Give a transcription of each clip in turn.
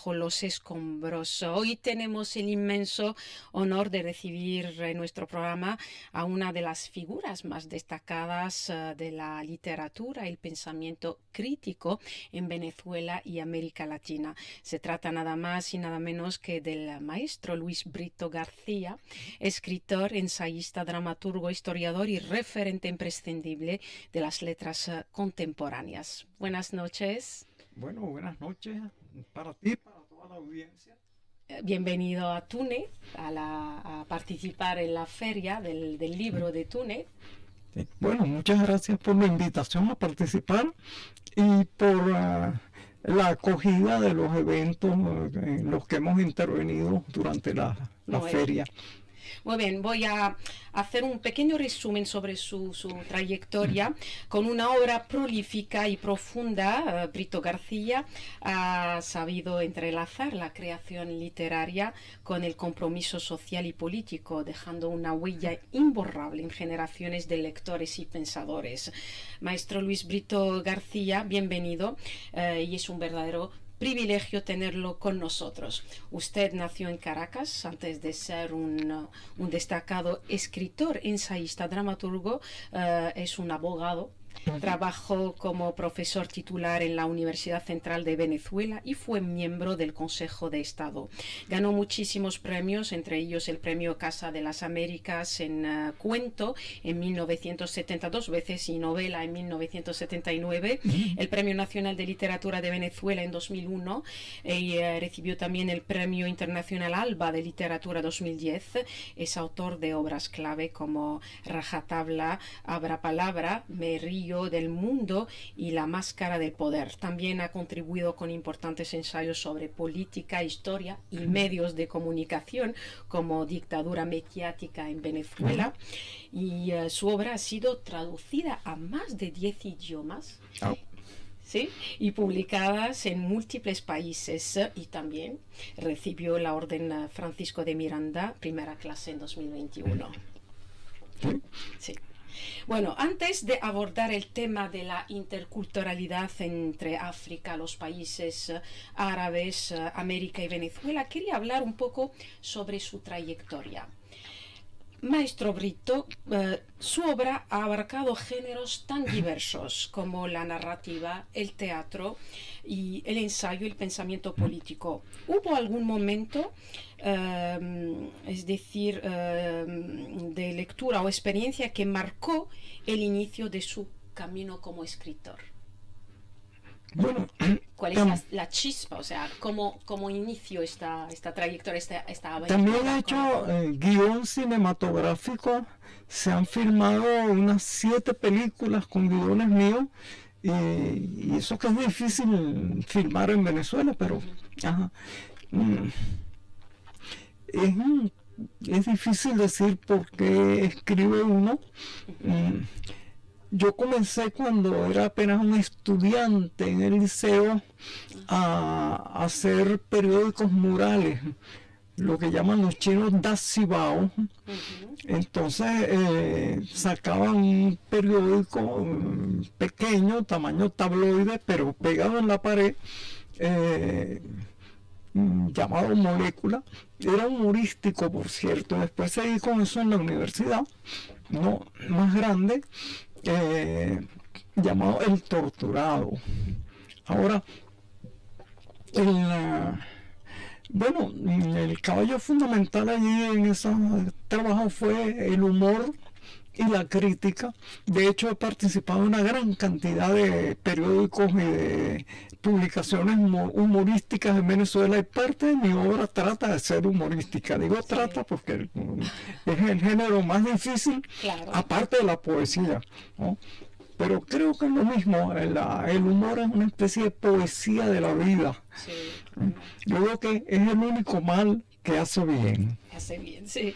bajo los escombros. Hoy tenemos el inmenso honor de recibir en nuestro programa a una de las figuras más destacadas de la literatura y el pensamiento crítico en Venezuela y América Latina. Se trata nada más y nada menos que del maestro Luis Brito García, escritor, ensayista, dramaturgo, historiador y referente imprescindible de las letras contemporáneas. Buenas noches. Bueno, buenas noches para ti y para toda la audiencia. Bienvenido a Túnez, a participar en la feria del libro de Túnez. Sí. Bueno, muchas gracias por la invitación a participar y por la acogida de los eventos en los que hemos intervenido durante la feria. Muy bien, voy a hacer un pequeño resumen sobre su trayectoria. Con una obra prolífica y profunda, Brito García ha sabido entrelazar la creación literaria con el compromiso social y político, dejando una huella imborrable en generaciones de lectores y pensadores. Maestro Luis Brito García, bienvenido, y es un verdadero privilegio tenerlo con nosotros. Usted nació en Caracas antes de ser un destacado escritor, ensayista, dramaturgo, es un abogado. Trabajó como profesor titular en la Universidad Central de Venezuela y fue miembro del Consejo de Estado. Ganó muchísimos premios, entre ellos el premio Casa de las Américas en cuento en 1972 veces y novela en 1979, el Premio Nacional de Literatura de Venezuela en 2001 y recibió también el Premio Internacional Alba de Literatura 2010. Es autor de obras clave como Rajatabla, Abra Palabra, Me río del mundo y La máscara del poder. También ha contribuido con importantes ensayos sobre política, historia y medios de comunicación como Dictadura mediática en Venezuela, y su obra ha sido traducida a más de 10 idiomas. ¿Sí? Y publicadas en múltiples países, y también recibió la Orden Francisco de Miranda, primera clase en 2021. Sí. Bueno, antes de abordar el tema de la interculturalidad entre África, los países árabes, América y Venezuela, quería hablar un poco sobre su trayectoria. Maestro Brito, su obra ha abarcado géneros tan diversos como la narrativa, el teatro y el ensayo y el pensamiento político. ¿Hubo algún momento, es decir, de lectura o experiencia que marcó el inicio de su camino como escritor? Bueno, ¿Cuál es la chispa? O sea, ¿cómo inició esta trayectoria, esta aventura? También he hecho guión cinematográfico. Se han filmado unas 7 películas con guiones míos. Y eso que es difícil filmar en Venezuela, pero es difícil decir por qué escribe uno. Yo comencé cuando era apenas un estudiante en el liceo a hacer periódicos murales, lo que llaman los chinos dasibao. Entonces sacaban un periódico pequeño, tamaño tabloide, pero pegado en la pared, llamado Molécula. Era humorístico, por cierto. Después seguí con eso en la universidad, no más grande, llamado El Torturado. Ahora, el caballo fundamental allí en ese trabajo fue el humor y la crítica. De hecho, he participado en una gran cantidad de periódicos y de publicaciones humorísticas en Venezuela, y parte de mi obra trata de ser humorística. Digo trata porque es el género más difícil, claro, aparte de la poesía, ¿no? Pero creo que es lo mismo, el humor es una especie de poesía de la vida. Sí. Yo creo que es el único mal que hace bien. Hace bien, sí.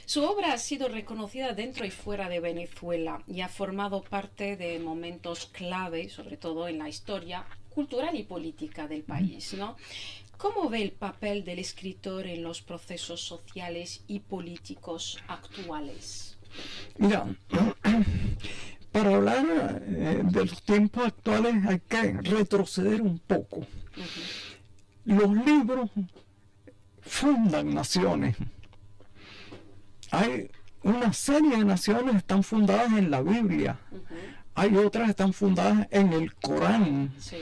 Su obra ha sido reconocida dentro y fuera de Venezuela y ha formado parte de momentos clave, sobre todo en la historia cultural y política del país, ¿no? ¿Cómo ve el papel del escritor en los procesos sociales y políticos actuales? Mira, para hablar de los tiempos actuales hay que retroceder un poco. los libros fundan naciones. Hay una serie de naciones que están fundadas en la Biblia. Hay otras que están fundadas en el Corán. Sí.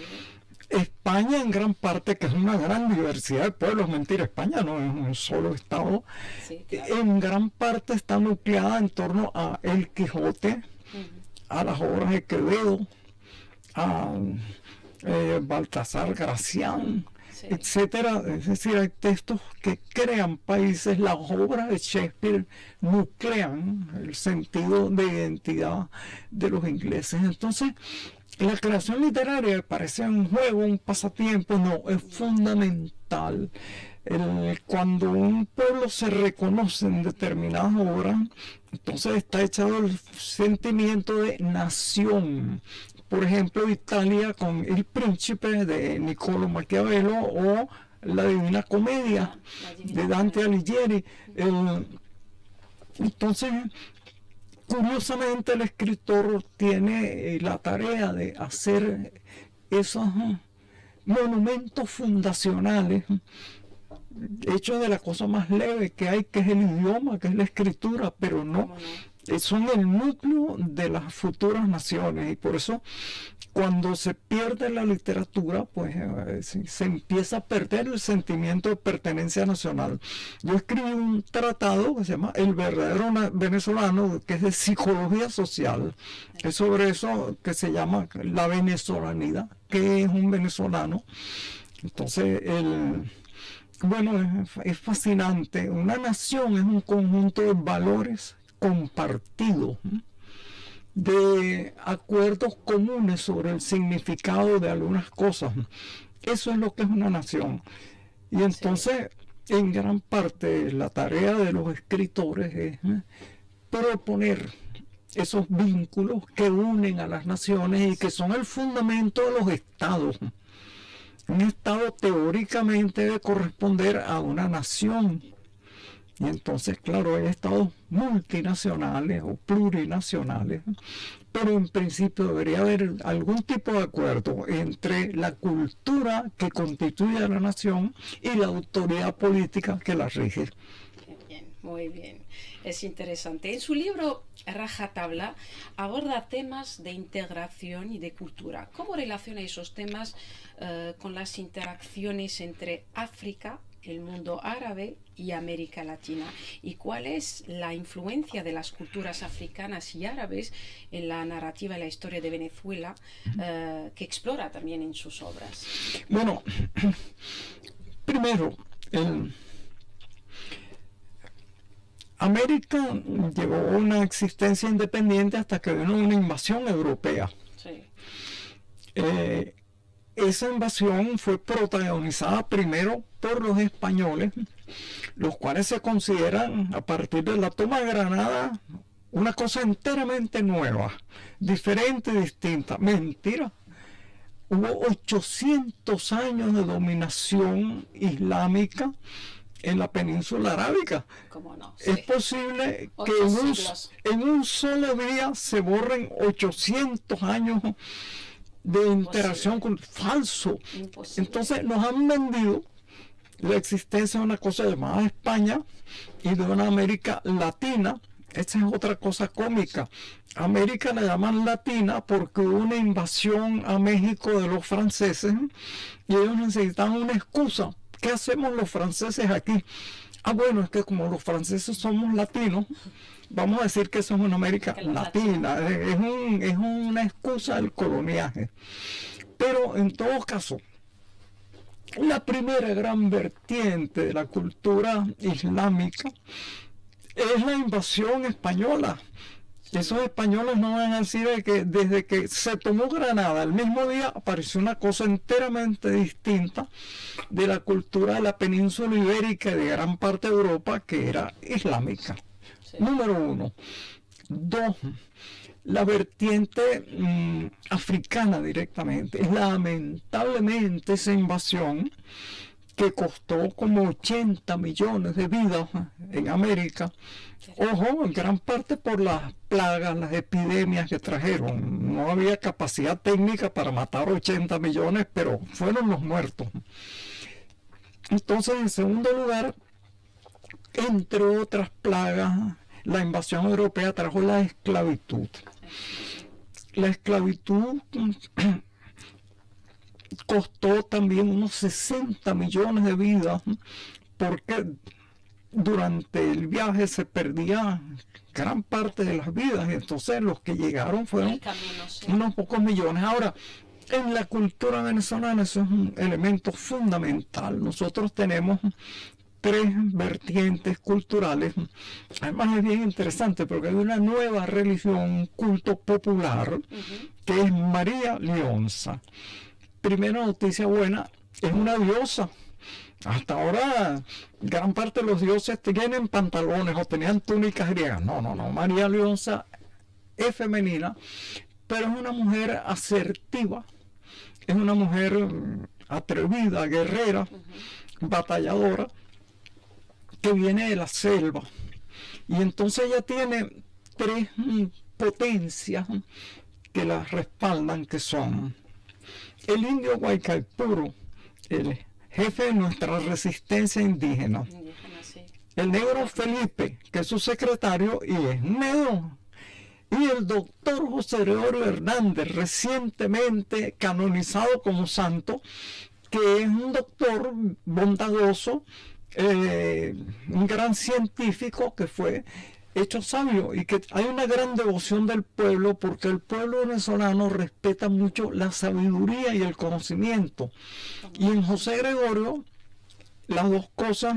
España en gran parte, que es una gran diversidad de pueblos, mentira, España no es un solo estado, Sí, claro. en gran parte está nucleada en torno a El Quijote, a las obras de Quevedo, a Baltasar Gracián, Sí. etcétera. Es decir, hay textos que crean países. Las obras de Shakespeare nuclean el sentido de identidad de los ingleses. Entonces, la creación literaria parece un juego, un pasatiempo, no, es fundamental. Cuando un pueblo se reconoce en determinadas obras, entonces está echado el sentimiento de nación. Por ejemplo, Italia con El Príncipe de Niccolò Maquiavelo o La Divina Comedia de Dante Alighieri. Entonces, curiosamente, el escritor tiene la tarea de hacer esos monumentos fundacionales, hechos de la cosa más leve que hay, que es el idioma, que es la escritura, pero no, son el núcleo de las futuras naciones. Y por eso, cuando se pierde la literatura, pues se empieza a perder el sentimiento de pertenencia nacional. Yo escribí un tratado que se llama El verdadero venezolano, que es de psicología social. Es sobre eso que se llama la venezolanidad, que es un venezolano. Entonces, bueno, es fascinante. Una nación es un conjunto de valores compartidos, de acuerdos comunes sobre el significado de algunas cosas. Eso es lo que es una nación. Y entonces, en gran parte, la tarea de los escritores es proponer esos vínculos que unen a las naciones y que son el fundamento de los estados. Un estado teóricamente debe corresponder a una nación. Y entonces, claro, hay estados multinacionales o plurinacionales, pero en principio debería haber algún tipo de acuerdo entre la cultura que constituye a la nación y la autoridad política que la rige. Bien, muy bien. Es interesante. En su libro Rajatabla aborda temas de integración y de cultura. ¿Cómo relaciona esos temas con las interacciones entre África, el mundo árabe y América Latina? ¿Y cuál es la influencia de las culturas africanas y árabes en la narrativa y la historia de Venezuela, que explora también en sus obras? Bueno, primero, América llevó una existencia independiente hasta que vino una invasión europea. Sí. Esa invasión fue protagonizada primero por los españoles, los cuales se consideran, a partir de la toma de Granada, una cosa enteramente nueva, diferente y distinta. Mentira. Hubo 800 años de dominación islámica en la península arábica. ¿Cómo no? Sí. Es posible que en un solo día se borren 800 años de interacción con falso. Imposible. Entonces nos han vendido la existencia de una cosa llamada España y de una América Latina. Esta es otra cosa cómica. América la llaman latina porque hubo una invasión a México de los franceses y ellos necesitaban una excusa. ¿Qué hacemos los franceses aquí? Bueno, es que como los franceses somos latinos, vamos a decir que somos una América Latina. Es una excusa del coloniaje. Pero en todo caso, la primera gran vertiente de la cultura islámica es la invasión española. Esos españoles no van a decir que desde que se tomó Granada, el mismo día apareció una cosa enteramente distinta de la cultura de la península ibérica y de gran parte de Europa, que era islámica. Sí. Número uno. Dos, la vertiente africana directamente. Lamentablemente esa invasión, que costó como 80 millones de vidas en América. Ojo, en gran parte por las plagas, las epidemias que trajeron. No había capacidad técnica para matar 80 millones, pero fueron los muertos. Entonces, en segundo lugar, entre otras plagas, la invasión europea trajo la esclavitud. La esclavitud costó también unos 60 millones de vidas, porque durante el viaje se perdía gran parte de las vidas, y entonces los que llegaron fueron unos pocos millones. Ahora, en la cultura venezolana eso es un elemento fundamental. Nosotros tenemos 3 vertientes culturales. Además es bien interesante porque hay una nueva religión, un culto popular, que es María Leonza. Primera noticia buena, es una diosa. Hasta ahora, gran parte de los dioses tienen pantalones o tenían túnicas griegas. No. María Leonza es femenina, pero es una mujer asertiva, es una mujer atrevida, guerrera, batalladora, que viene de la selva. Y entonces ella tiene 3 potencias que la respaldan, que son el indio Guaycaipuro, el jefe de nuestra resistencia indígena, el negro Felipe, que es su secretario y es negro, y el doctor José Gregorio Hernández, recientemente canonizado como santo, que es un doctor bondadoso, un gran científico que fue hecho sabio, y que hay una gran devoción del pueblo, porque el pueblo venezolano respeta mucho la sabiduría y el conocimiento. Y en José Gregorio las dos cosas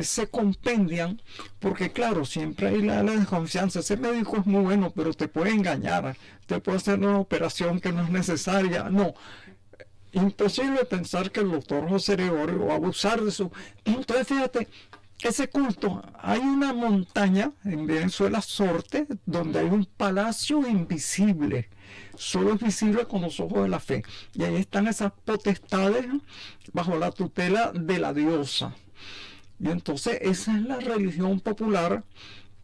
se compendian, porque claro, siempre hay la desconfianza. Ese médico es muy bueno, pero te puede engañar, te puede hacer una operación que no es necesaria. No, imposible pensar que el doctor José Gregorio va a abusar de su... Entonces fíjate, ese culto, hay una montaña en Venezuela, Sorte, donde hay un palacio invisible, solo es visible con los ojos de la fe, y ahí están esas potestades bajo la tutela de la diosa. Y entonces esa es la religión popular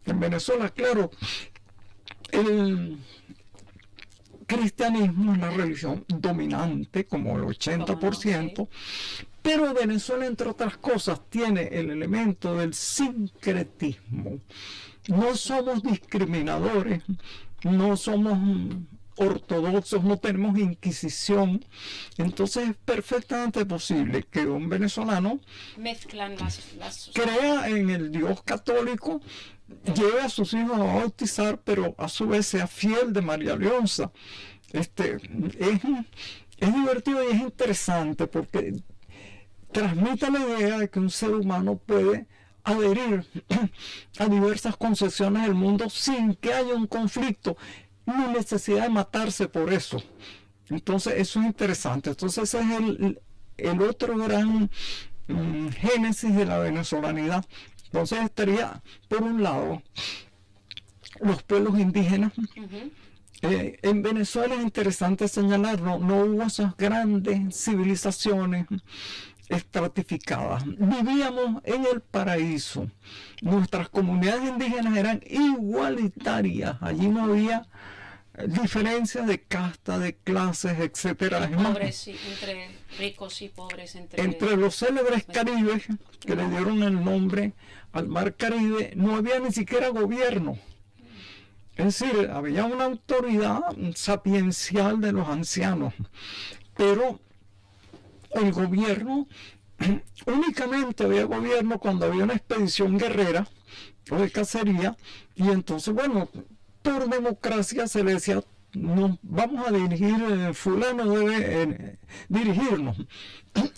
en Venezuela. Claro, el cristianismo es la religión dominante, como el 80%, pero Venezuela, entre otras cosas, tiene el elemento del sincretismo. No somos discriminadores, no somos ortodoxos, no tenemos inquisición. Entonces es perfectamente posible que un venezolano mezclan las crea en el Dios católico, lleve a sus hijos a bautizar, pero a su vez sea fiel de María Leonza. Es divertido y es interesante porque transmite la idea de que un ser humano puede adherir a diversas concepciones del mundo sin que haya un conflicto, ni necesidad de matarse por eso. Entonces eso es interesante. Entonces ese es el otro gran génesis de la venezolanidad. Entonces estaría, por un lado, los pueblos indígenas. En Venezuela es interesante señalarlo, no hubo esas grandes civilizaciones estratificadas. Vivíamos en el paraíso. Nuestras comunidades indígenas eran igualitarias. Allí no había diferencias de casta, de clases, etcétera. Pobres, entre ricos y pobres. Entre los célebres caribes, que le dieron el nombre al mar Caribe, no había ni siquiera gobierno. Es decir, había una autoridad sapiencial de los ancianos, pero el gobierno, únicamente había gobierno cuando había una expedición guerrera o de cacería, y entonces, bueno, por democracia se le decía, no, vamos a dirigir, fulano debe dirigirnos.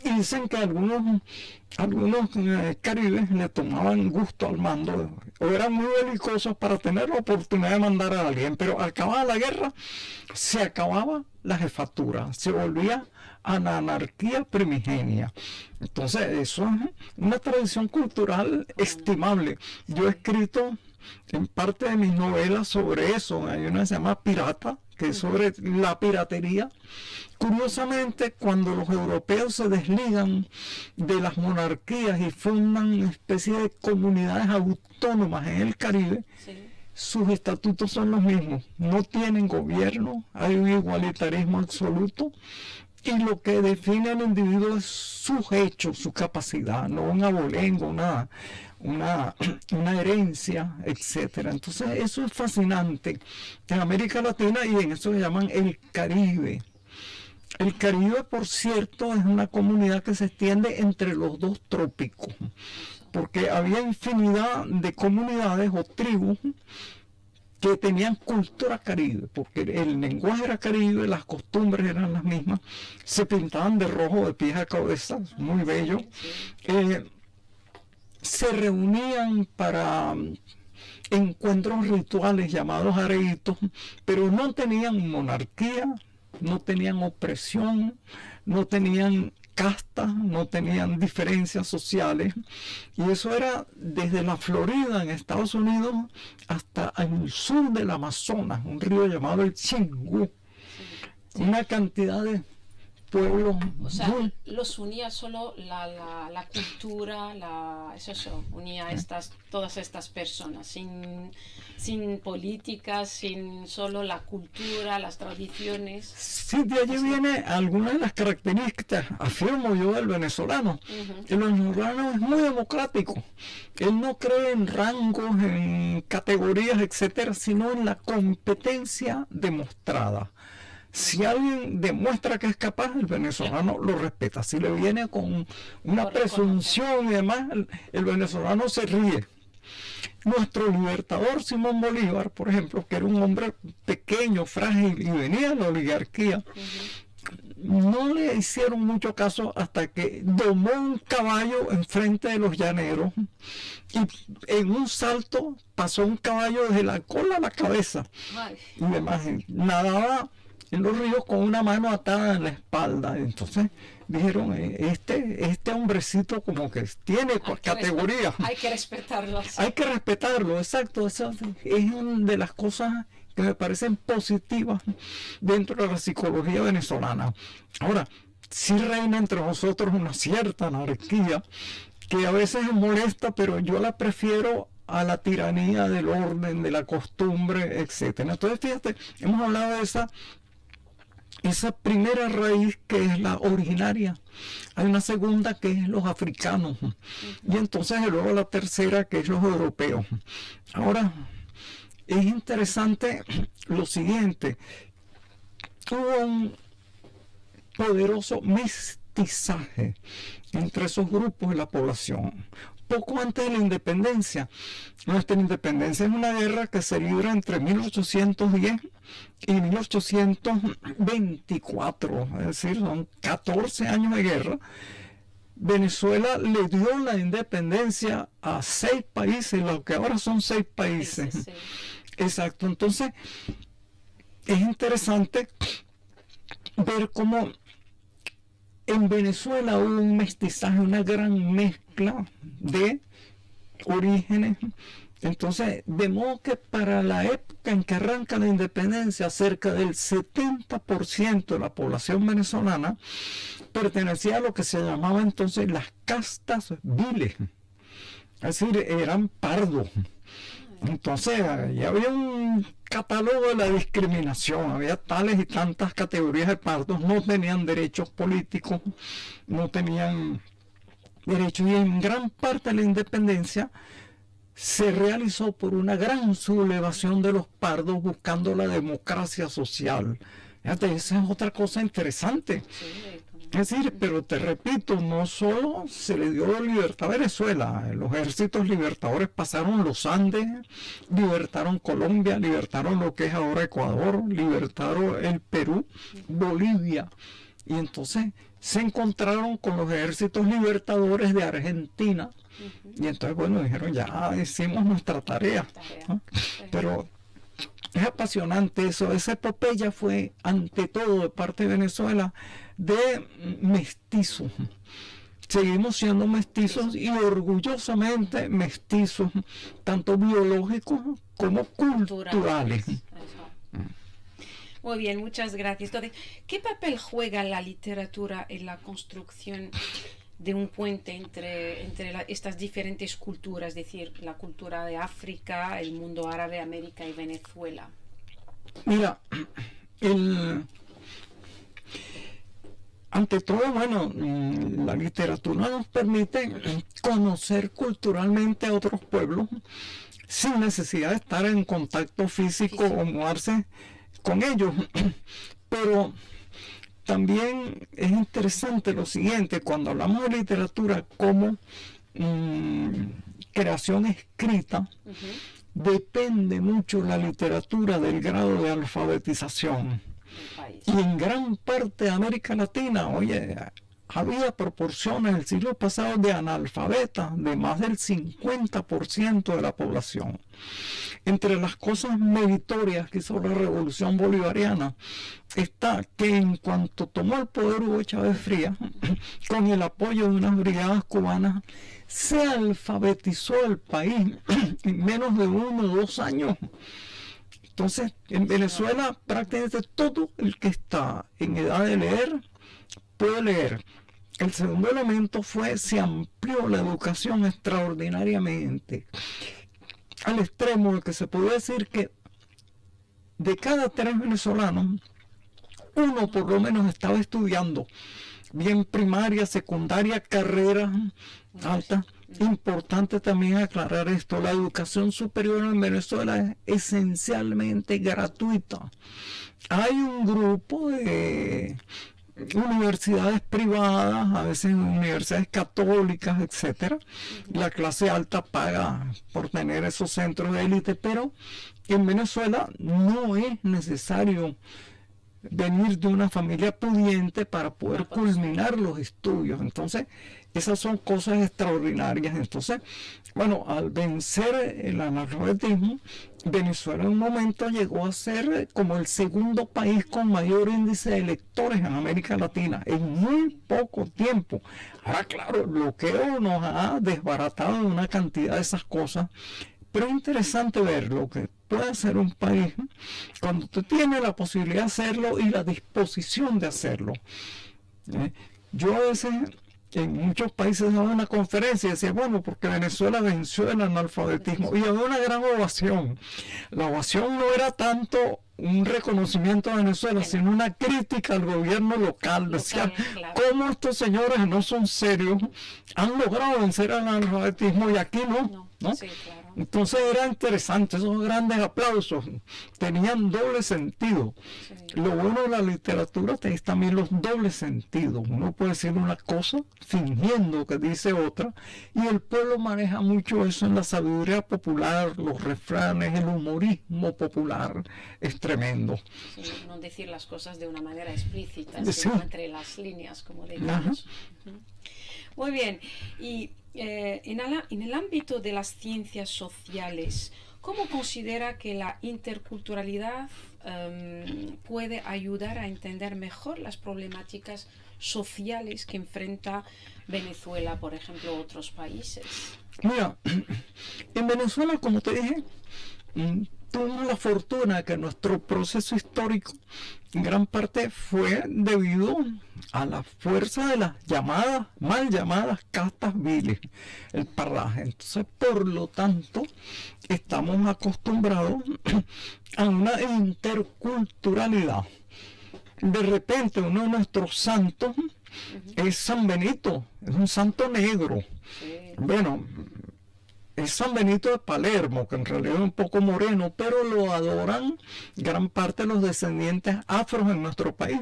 Y dicen que algunos caribes le tomaban gusto al mando, o eran muy belicosos para tener la oportunidad de mandar a alguien, pero acababa la guerra, se acababa la jefatura, se volvía a la anarquía primigenia. Entonces eso es una tradición cultural estimable. Yo he escrito en parte de mis novelas sobre eso. Hay una que se llama Pirata, que es sobre la piratería. Curiosamente, cuando los europeos se desligan de las monarquías y fundan una especie de comunidades autónomas en el Caribe, sus estatutos son los mismos. No tienen gobierno, hay un igualitarismo absoluto, y lo que define al individuo es sus hechos, su capacidad, no un abolengo, una herencia, etcétera. Entonces eso es fascinante en América Latina y en eso se llaman el Caribe. El Caribe, por cierto, es una comunidad que se extiende entre los dos trópicos, porque había infinidad de comunidades o tribus que tenían cultura caribe, porque el lenguaje era caribe, las costumbres eran las mismas, se pintaban de rojo de pies a cabeza, muy bello, se reunían para encuentros rituales llamados areitos, pero no tenían monarquía, no tenían opresión, no tenían castas, no tenían diferencias sociales, y eso era desde la Florida en Estados Unidos hasta el sur del Amazonas, un río llamado el Xingu, una cantidad de pueblos. O sea, los unía solo la cultura, eso unía todas estas personas, sin políticas, sin solo la cultura, las tradiciones. Sí, de allí viene algunas de las características, afirmo yo, del venezolano. El venezolano es muy democrático. Él no cree en rangos, en categorías, etcétera, sino en la competencia demostrada. Si alguien demuestra que es capaz, el venezolano lo respeta. Si le viene con una presunción y demás, el venezolano se ríe. Nuestro libertador Simón Bolívar, por ejemplo, que era un hombre pequeño, frágil y venía de la oligarquía, no le hicieron mucho caso hasta que domó un caballo enfrente de los llaneros y en un salto pasó un caballo desde la cola a la cabeza. Y demás, nadaba en los ríos con una mano atada en la espalda. Entonces dijeron, este hombrecito como que tiene categoría. Hay que respetarlo. Sí. Hay que respetarlo, exacto. Esa es una de las cosas que me parecen positivas dentro de la psicología venezolana. Ahora, sí reina entre nosotros una cierta anarquía que a veces es molesta, pero yo la prefiero a la tiranía del orden, de la costumbre, etcétera. Entonces, fíjate, hemos hablado de esa primera raíz que es la originaria. Hay una segunda que es los africanos. Y entonces luego la tercera que es los europeos. Ahora, es interesante lo siguiente. Hubo un poderoso mestizaje entre esos grupos de la población. Poco antes de la independencia. Nuestra independencia es una guerra que se libra entre 1810 y 1824, es decir, son 14 años de guerra. Venezuela le dio la independencia a 6 países, lo que ahora son 6 países. Sí. Exacto, entonces es interesante ver cómo en Venezuela hubo un mestizaje, una gran mezcla de orígenes. Entonces, de modo que para la época en que arranca la independencia, cerca del 70% de la población venezolana pertenecía a lo que se llamaba entonces las castas viles. Es decir, eran pardos. Entonces, ya había un catálogo de la discriminación, había tales y tantas categorías de pardos, no tenían derechos políticos, no tenían derechos, y en gran parte de la independencia se realizó por una gran sublevación de los pardos buscando la democracia social. Fíjate, esa es otra cosa interesante. Es decir, pero te repito, no solo se le dio libertad a Venezuela, los ejércitos libertadores pasaron los Andes, libertaron Colombia, libertaron lo que es ahora Ecuador, libertaron el Perú, Bolivia, y entonces se encontraron con los ejércitos libertadores de Argentina, y entonces, bueno, dijeron, ya hicimos nuestra tarea, ¿no? Pero es apasionante eso, esa epopeya fue ante todo de parte de Venezuela de mestizos. Seguimos siendo mestizos y orgullosamente mestizos, tanto biológicos como culturales. Muy bien, muchas gracias. Entonces, ¿qué papel juega la literatura en la construcción de un puente entre estas diferentes culturas, es decir, la cultura de África, el mundo árabe, América y Venezuela? Mira, ante todo, bueno, la literatura nos permite conocer culturalmente a otros pueblos sin necesidad de estar en contacto físico o moverse con ellos. Pero también es interesante lo siguiente, cuando hablamos de literatura como creación escrita, depende mucho la literatura del grado de alfabetización. Y en gran parte de América Latina, oye, había proporciones el siglo pasado de analfabetas, de más del 50% de la población. Entre las cosas meritorias que hizo la Revolución Bolivariana está que en cuanto tomó el poder Hugo Chávez Frías, con el apoyo de unas brigadas cubanas, se alfabetizó el país en menos de 1 o 2 años. Entonces, en Venezuela prácticamente todo el que está en edad de leer puede leer. El segundo elemento fue, se amplió la educación extraordinariamente, al extremo de que se podía decir que de cada 3 venezolanos, 1 por lo menos estaba estudiando, bien primaria, secundaria, carreras altas. Importante también aclarar esto, la educación superior en Venezuela es esencialmente gratuita. Hay un grupo de universidades privadas, a veces universidades católicas, etcétera. La clase alta paga por tener esos centros de élite, pero en Venezuela no es necesario venir de una familia pudiente para poder culminar los estudios. Entonces, esas son cosas extraordinarias. Entonces, bueno, al vencer el analfabetismo, Venezuela en un momento llegó a ser como el segundo país con mayor índice de lectores en América Latina, en muy poco tiempo. Ahora, claro, el bloqueo nos ha desbaratado una cantidad de esas cosas, pero es interesante ver lo que puede hacer un país cuando usted tiene la posibilidad de hacerlo y la disposición de hacerlo. Yo a veces en muchos países daba una conferencia y decía, bueno, porque Venezuela venció el analfabetismo, y había una gran ovación. La ovación no era tanto un reconocimiento a Venezuela, sino una crítica al gobierno local. Decían, ¿cómo estos señores no son serios? Han logrado vencer el analfabetismo y aquí no. Sí, claro. Entonces era interesante, esos grandes aplausos tenían doble sentido. Sí. Lo bueno de la literatura es también los dobles sentidos. Uno puede decir una cosa fingiendo que dice otra, y el pueblo maneja mucho eso en la sabiduría popular, los refranes, el humorismo popular es tremendo. Sí, no decir las cosas de una manera explícita, sino entre las líneas, como decimos. Muy bien, y en el ámbito de las ciencias sociales, ¿cómo considera que la interculturalidad puede ayudar a entender mejor las problemáticas sociales que enfrenta Venezuela, por ejemplo, otros países? Mira, en Venezuela, como te dije, tuvimos la fortuna que nuestro proceso histórico en gran parte fue debido a la fuerza de las mal llamadas castas viles, el parlaje. Entonces, por lo tanto, estamos acostumbrados a una interculturalidad. De repente, uno de nuestros santos es San Benito, es un santo negro. Bueno, es San Benito de Palermo, que en realidad es un poco moreno, pero lo adoran gran parte de los descendientes afros en nuestro país.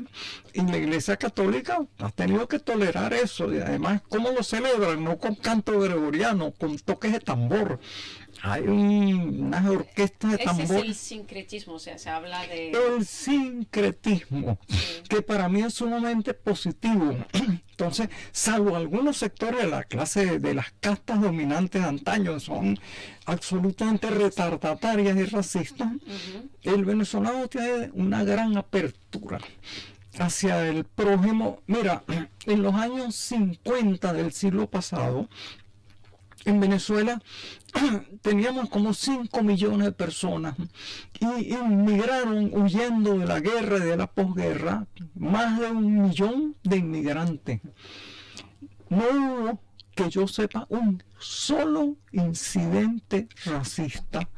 Y la Iglesia Católica ha tenido que tolerar eso. Y además, ¿cómo lo celebran? No con canto gregoriano, con toques de tambor. Hay unas orquestas de tambor. Ese es el sincretismo, o sea, se habla de... El sincretismo, que para mí es sumamente positivo. Entonces, salvo algunos sectores de la clase de las castas dominantes de antaño, son absolutamente retardatarias y racistas, el venezolano tiene una gran apertura hacia el prójimo. Mira, en los años 50 del siglo pasado, en Venezuela teníamos como 5 millones de personas y inmigraron huyendo de la guerra y de la posguerra más de 1 millón de inmigrantes. No hubo que yo sepa, un solo incidente racista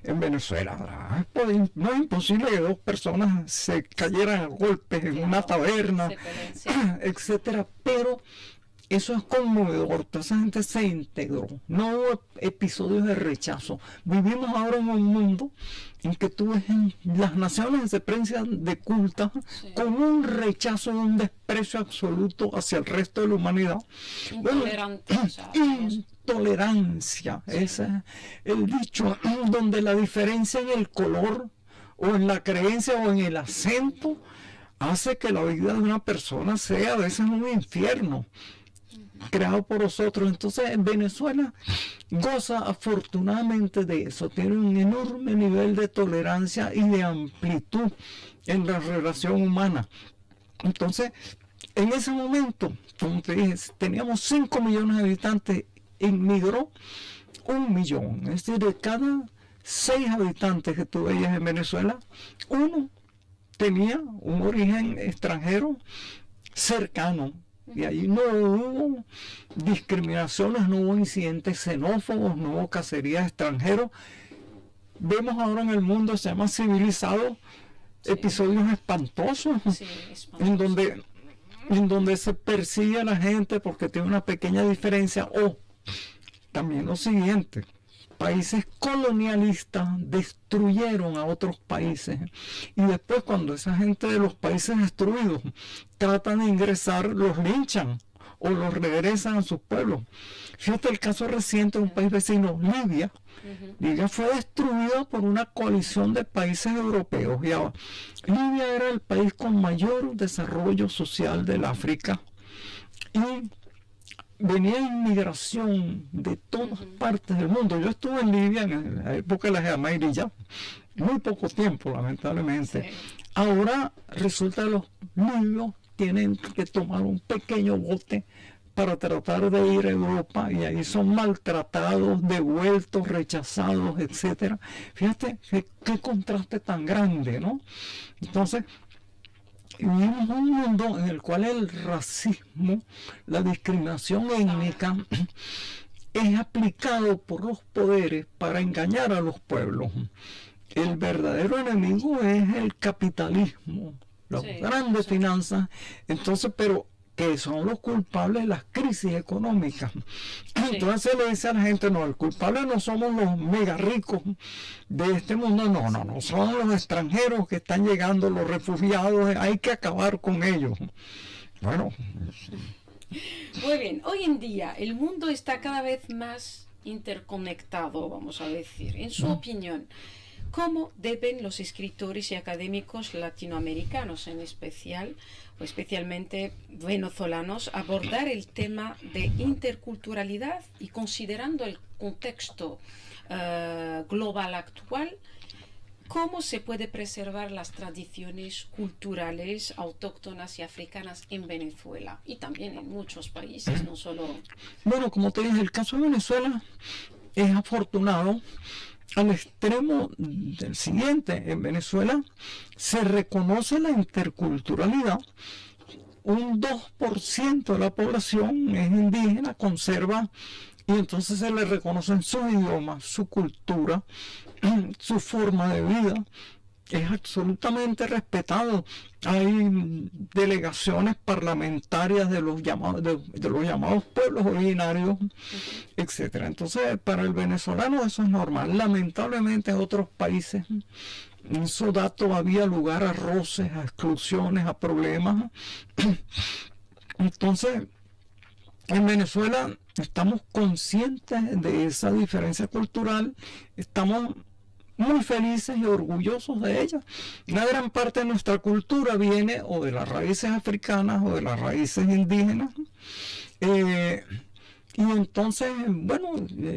en Venezuela, ¿verdad? Pues, no es imposible que dos personas se cayeran a golpes en una taberna, etcétera, pero eso es conmovedor. Toda esa gente se integró, no hubo episodios de rechazo. Vivimos ahora en un mundo en que tú ves en las naciones de prensa de culta con un rechazo y un desprecio absoluto hacia el resto de la humanidad. Intolerante, intolerancia, ese es el dicho, donde la diferencia en el color o en la creencia o en el acento hace que la vida de una persona sea a veces un infierno creado por nosotros. Entonces Venezuela goza afortunadamente de eso, tiene un enorme nivel de tolerancia y de amplitud en la relación humana. Entonces, en ese momento, como te dije, teníamos 5 millones de habitantes, inmigró 1 millón, es decir, de cada 6 habitantes que tú veías en Venezuela, uno tenía un origen extranjero cercano. Y ahí no hubo discriminaciones, no hubo incidentes xenófobos, no hubo cacería de extranjeros. Vemos ahora en el mundo, se llama civilizado, episodios espantosos, en donde se persigue a la gente porque tiene una pequeña diferencia. O también lo siguiente, países colonialistas destruyeron a otros países y después cuando esa gente de los países destruidos tratan de ingresar, los linchan o los regresan a sus pueblos. Fíjate el caso reciente de un país vecino, Libia. Libia fue destruida por una coalición de países europeos. Y ahora, Libia era el país con mayor desarrollo social del África y venía inmigración de todas partes del mundo. Yo estuve en Libia en la época de la guerrilla, muy poco tiempo, lamentablemente. Sí. Ahora resulta que los libios tienen que tomar un pequeño bote para tratar de ir a Europa y ahí son maltratados, devueltos, rechazados, etcétera. Fíjate qué contraste tan grande, ¿no? Entonces, vivimos un mundo en el cual el racismo, la discriminación étnica, es aplicado por los poderes para engañar a los pueblos. El verdadero enemigo es el capitalismo, las grandes finanzas. Entonces, pero que son los culpables de las crisis económicas. Entonces se le dice a la gente, no, el culpable no somos los mega ricos de este mundo, no, son los extranjeros que están llegando, los refugiados, hay que acabar con ellos. Bueno. Muy bien, hoy en día el mundo está cada vez más interconectado, vamos a decir. En su opinión, ¿cómo deben los escritores y académicos latinoamericanos en especial, o especialmente venezolanos, abordar el tema de interculturalidad y considerando el contexto global actual, cómo se puede preservar las tradiciones culturales autóctonas y africanas en Venezuela y también en muchos países, no solo... Bueno, como te dije, el caso de Venezuela es afortunado al extremo del siguiente. En Venezuela se reconoce la interculturalidad. Un 2% de la población es indígena, conserva, y entonces se le reconocen su idioma, su cultura, su forma de vida. Es absolutamente respetado. Hay delegaciones parlamentarias de los llamados pueblos originarios, etcétera. Entonces, para el venezolano eso es normal. Lamentablemente en otros países eso da todavía lugar a roces, a exclusiones, a problemas. Entonces, en Venezuela estamos conscientes de esa diferencia cultural, estamos muy felices y orgullosos de ella. Una gran parte de nuestra cultura viene o de las raíces africanas o de las raíces indígenas. Y entonces, bueno,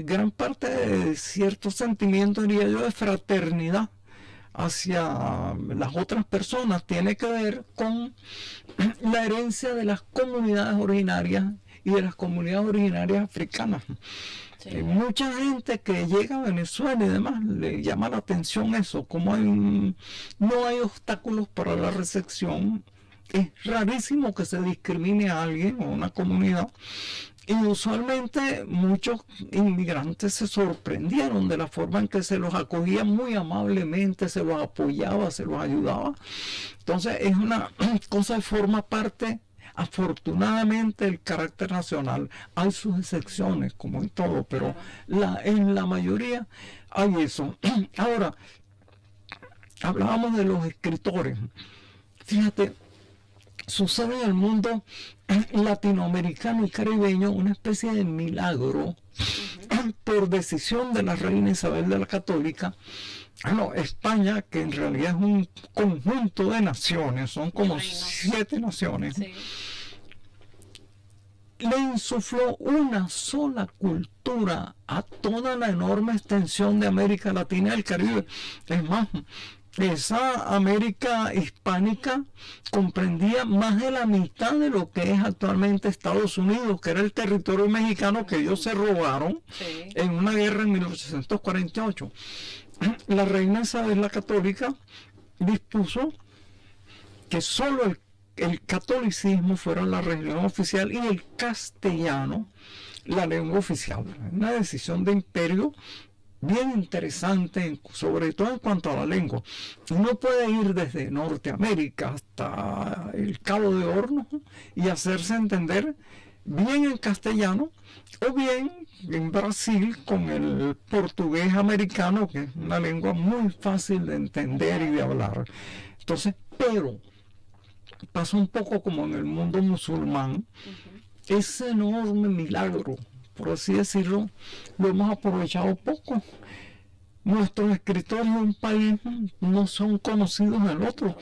gran parte de cierto sentimiento, diría yo, de fraternidad hacia las otras personas tiene que ver con la herencia de las comunidades originarias y de las comunidades originarias africanas. Sí. Mucha gente que llega a Venezuela y demás le llama la atención eso, como no hay obstáculos para la recepción. Es rarísimo que se discrimine a alguien o a una comunidad Y usualmente muchos inmigrantes se sorprendieron de la forma en que se los acogía muy amablemente, se los apoyaba, se los ayudaba. Entonces es una cosa que forma parte, afortunadamente, del carácter nacional. Hay sus excepciones, como en todo, pero en la mayoría hay eso. Ahora, hablábamos de los escritores. Fíjate, sucede en el mundo latinoamericano y caribeño una especie de milagro por decisión de la reina Isabel de la Católica. España, que en realidad es un conjunto de naciones, son como 7 naciones, sí, le insufló una sola cultura a toda la enorme extensión de América Latina y el Caribe. Es más, esa América hispánica comprendía más de la mitad de lo que es actualmente Estados Unidos, que era el territorio mexicano que ellos se robaron en una guerra en 1848. La reina Isabel la Católica dispuso que solo el catolicismo fuera la religión oficial y el castellano la lengua oficial. Una decisión de imperio bien interesante, sobre todo en cuanto a la lengua. Uno puede ir desde Norteamérica hasta el Cabo de Hornos y hacerse entender bien en castellano o bien en Brasil con el portugués americano, que es una lengua muy fácil de entender y de hablar. Entonces, pero pasa un poco como en el mundo musulmán, ese enorme milagro, por así decirlo, lo hemos aprovechado poco. Nuestros escritores de un país no son conocidos en el otro.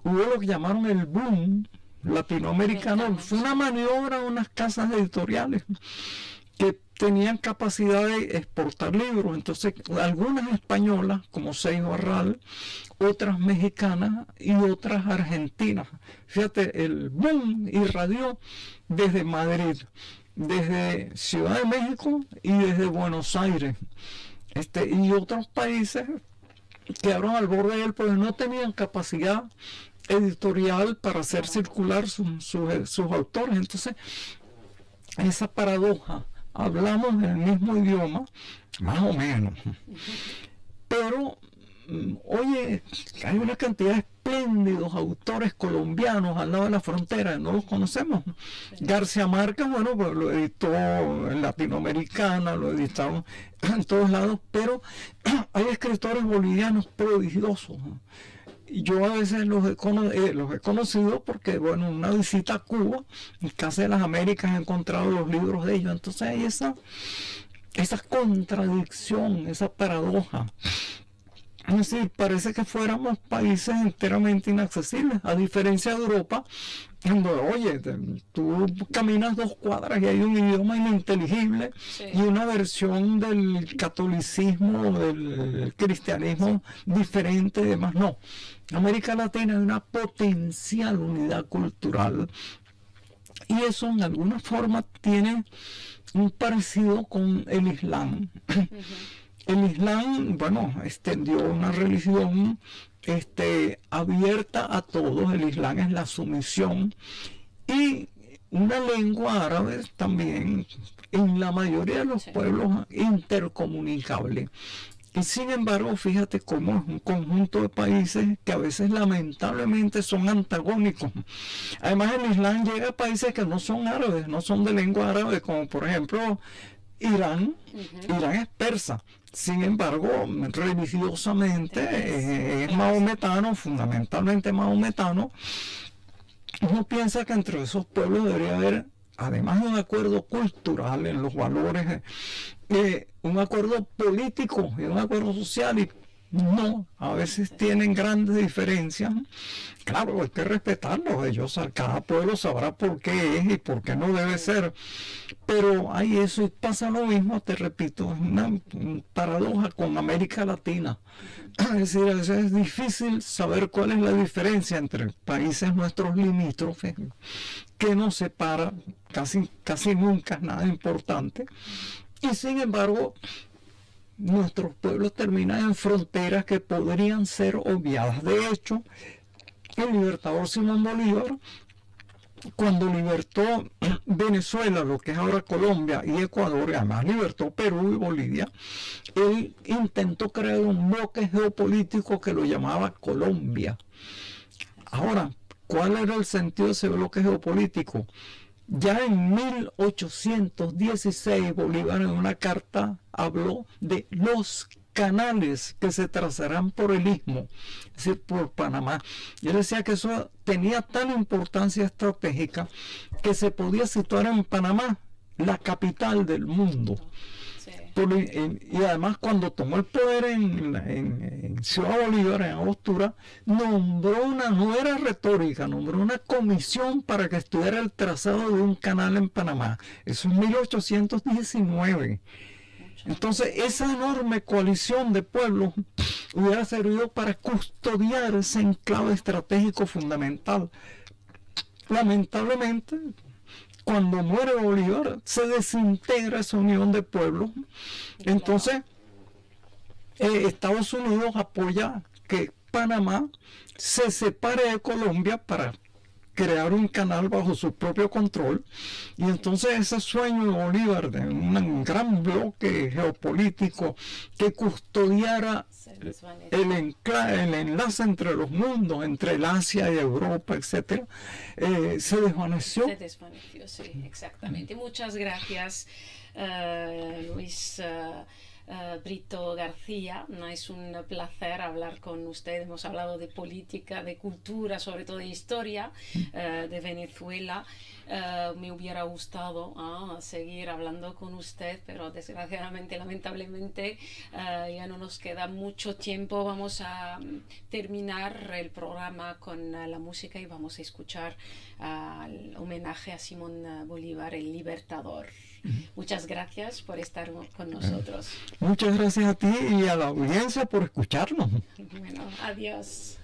Hubo lo que llamaron el boom latinoamericano. Fue una maniobra de unas casas editoriales que tenían capacidad de exportar libros. Entonces, algunas españolas, como Seis Barral, otras mexicanas y otras argentinas. Fíjate, el boom irradió desde Madrid, desde Ciudad de México y desde Buenos Aires. Y otros países quedaron al borde de él porque no tenían capacidad editorial para hacer circular sus autores. Entonces, esa paradoja, hablamos el mismo idioma, más o menos, pero oye, hay una cantidad de espléndidos autores colombianos al lado de la frontera, no los conocemos. García Márquez, bueno, pues lo editó en Latinoamericana, lo editaron en todos lados, pero hay escritores bolivianos prodigiosos. Yo a veces los he conocido porque, bueno, en una visita a Cuba, en Casa de las Américas, he encontrado los libros de ellos. Entonces hay esa contradicción, esa paradoja. Es decir, parece que fuéramos países enteramente inaccesibles, a diferencia de Europa, donde, oye, tú caminas 2 cuadras y hay un idioma ininteligible y una versión del catolicismo, del cristianismo diferente y demás. No, América Latina es una potencial unidad cultural y eso en alguna forma tiene un parecido con el Islam. El Islam, bueno, extendió una religión abierta a todos. El Islam es la sumisión y una lengua árabe también en la mayoría de los pueblos intercomunicable. Y sin embargo, fíjate cómo es un conjunto de países que a veces lamentablemente son antagónicos. Además, el Islam llega a países que no son árabes, no son de lengua árabe, como por ejemplo Irán. Irán es persa. Sin embargo, religiosamente es maometano, fundamentalmente maometano. Uno piensa que entre esos pueblos debería haber, además de un acuerdo cultural en los valores, un acuerdo político y un acuerdo social, y no, a veces tienen grandes diferencias. Claro, hay que respetarlos, ellos, cada pueblo sabrá por qué es y por qué no debe ser, pero hay eso y pasa lo mismo, te repito, es una paradoja con América Latina. Es decir, a veces es difícil saber cuál es la diferencia entre países nuestros limítrofes, que nos separa, casi nunca es nada importante, y sin embargo nuestros pueblos terminan en fronteras que podrían ser obviadas. De hecho, el libertador Simón Bolívar cuando libertó Venezuela, lo que es ahora Colombia y Ecuador, y además libertó Perú y Bolivia, él intentó crear un bloque geopolítico que lo llamaba Colombia. Ahora, ¿cuál era el sentido de ese bloque geopolítico? Ya en 1816 Bolívar en una carta habló de los canales que se trazarán por el Istmo, es decir, por Panamá. Y él decía que eso tenía tal importancia estratégica que se podía situar en Panamá, la capital del mundo. Y además cuando tomó el poder en Ciudad Bolívar, en Angostura, no era retórica, nombró una comisión para que estudiara el trazado de un canal en Panamá. Eso en 1819. Entonces esa enorme coalición de pueblos hubiera servido para custodiar ese enclave estratégico fundamental. Lamentablemente, cuando muere Bolívar, se desintegra esa unión de pueblos. Entonces, Estados Unidos apoya que Panamá se separe de Colombia para crear un canal bajo su propio control, y entonces ese sueño de Bolívar de un gran bloque geopolítico que custodiara el enlace entre los mundos, entre el Asia y Europa, etcétera, se desvaneció. Se desvaneció, sí, exactamente. Muchas gracias, Luis Brito García. Es un placer hablar con usted. Hemos hablado de política, de cultura, sobre todo de historia de Venezuela. Me hubiera gustado seguir hablando con usted, pero desgraciadamente, lamentablemente, ya no nos queda mucho tiempo. Vamos a terminar el programa con la música y vamos a escuchar el homenaje a Simón Bolívar, el Libertador. Muchas gracias por estar con nosotros. Muchas gracias a ti y a la audiencia por escucharnos. Bueno, adiós.